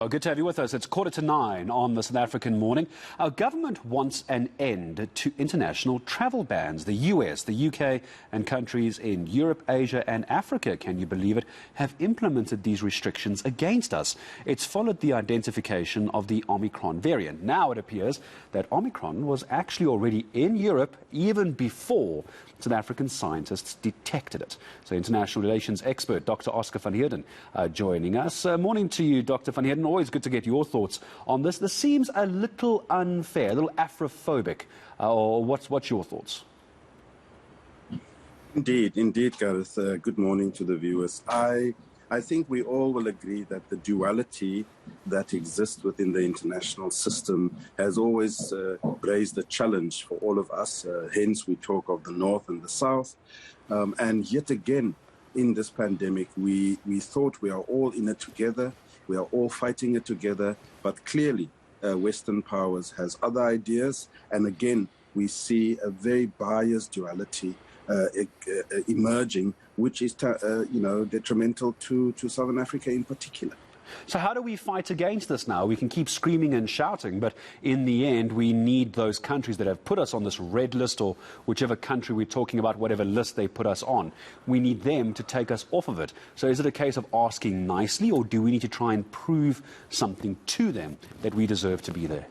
Well, good to have you with us. It's 8:45 on the South African morning. Our government wants an end to international travel bans. The US, the UK and countries in Europe, Asia and Africa, can you believe it, have implemented these restrictions against us. It's followed the identification of the Omicron variant. Now it appears that Omicron was actually already in Europe even before South African scientists detected it. So international relations expert Dr. Oscar van Heerden joining us. Morning to you, Dr. van Heerden. Always good to get your thoughts on this. This seems a little unfair, a little Afrophobic. Or what's your thoughts? Indeed, Gareth. Good morning to the viewers. I think we all will agree that the duality that exists within the international system has always raised a challenge for all of us. Hence, we talk of the North and the South. And yet again, in this pandemic, we thought we are all in it together. We are all fighting it together. But clearly, Western powers has other ideas. And again, we see a very biased duality emerging, which is detrimental to Southern Africa in particular. So how do we fight against this now? We can keep screaming and shouting, but in the end, we need those countries that have put us on this red list, or whichever country we're talking about, whatever list they put us on. We need them to take us off of it. So is it a case of asking nicely, or do we need to try and prove something to them that we deserve to be there?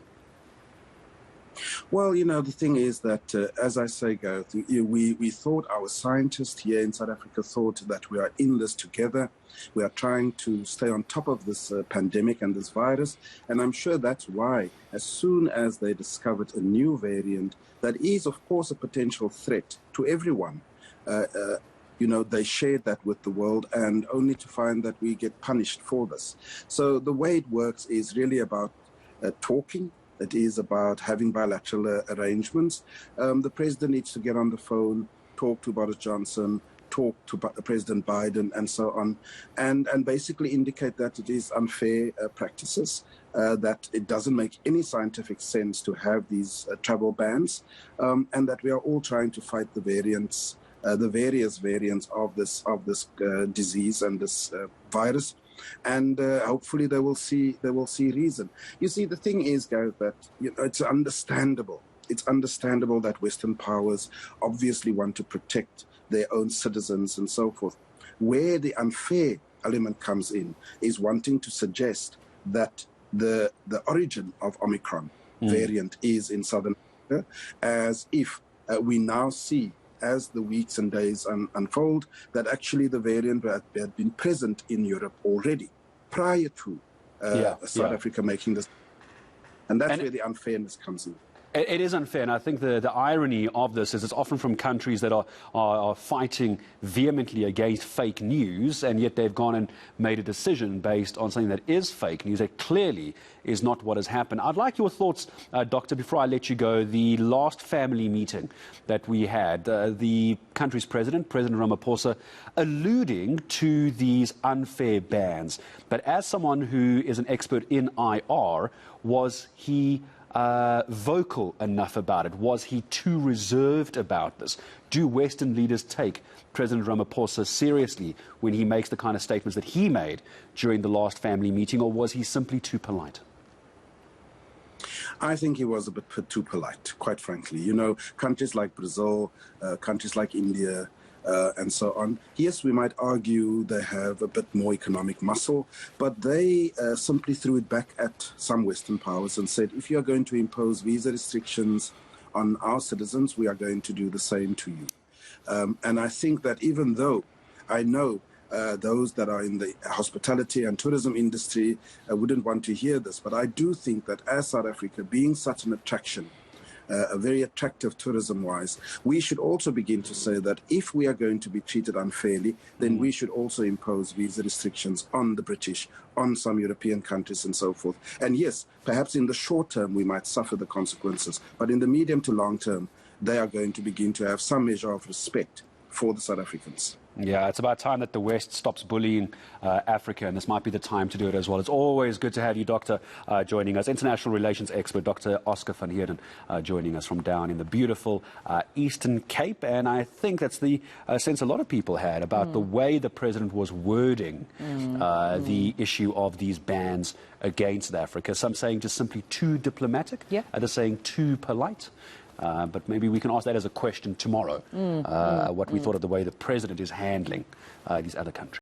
Well, the thing is that, as I say, Gareth, we thought, our scientists here in South Africa thought that we are in this together. We are trying to stay on top of this pandemic and this virus. And I'm sure that's why, as soon as they discovered a new variant that is, of course, a potential threat to everyone, they shared that with the world, and only to find that we get punished for this. So the way it works is really about talking. It is about having bilateral arrangements. The president needs to get on the phone, talk to Boris Johnson, talk to President Biden, and so on, and basically indicate that it is unfair practices, that it doesn't make any scientific sense to have these travel bans, and that we are all trying to fight the variants, the various variants of this disease and this virus. And hopefully they will see reason. You see, the thing is, Gareth, that it's understandable. It's understandable that Western powers obviously want to protect their own citizens and so forth. Where the unfair element comes in is wanting to suggest that the origin of Omicron variant is in Southern Africa, as if we now see, as the weeks and days unfold, that actually the variant had been present in Europe already prior to South Africa making this. And that's where the unfairness comes in. It is unfair, and I think the irony of this is it's often from countries that are fighting vehemently against fake news, and yet they've gone and made a decision based on something that is fake news that clearly is not what has happened. I'd like your thoughts, Doctor, before I let you go. The last family meeting that we had, the country's president, President Ramaphosa, alluding to these unfair bans. But as someone who is an expert in IR, was he vocal enough about it? Was he too reserved about this? Do Western leaders take President Ramaphosa seriously when he makes the kind of statements that he made during the last family meeting, or was he simply too polite? I think he was a bit too polite, quite frankly. Countries like Brazil, countries like India, and so on. Yes, we might argue they have a bit more economic muscle, but they simply threw it back at some Western powers and said, if you're going to impose visa restrictions on our citizens, we are going to do the same to you. And I think that even though I know those that are in the hospitality and tourism industry wouldn't want to hear this, but I do think that as South Africa, being such an attraction, a very attractive tourism-wise, we should also begin to say that if we are going to be treated unfairly, then we should also impose visa restrictions on the British, on some European countries and so forth. And yes, perhaps in the short term we might suffer the consequences, but in the medium to long term, they are going to begin to have some measure of respect for the South Africans. Yeah, it's about time that the West stops bullying Africa, and this might be the time to do it as well. It's always good to have you, Doctor, joining us. International relations expert, Dr. Oscar van Heerden, joining us from down in the beautiful Eastern Cape. And I think that's the sense a lot of people had about the way the president was wording the issue of these bans against Africa. Some saying just simply too diplomatic, others saying too polite. But maybe we can ask that as a question tomorrow, what we thought of the way the president is handling these other countries.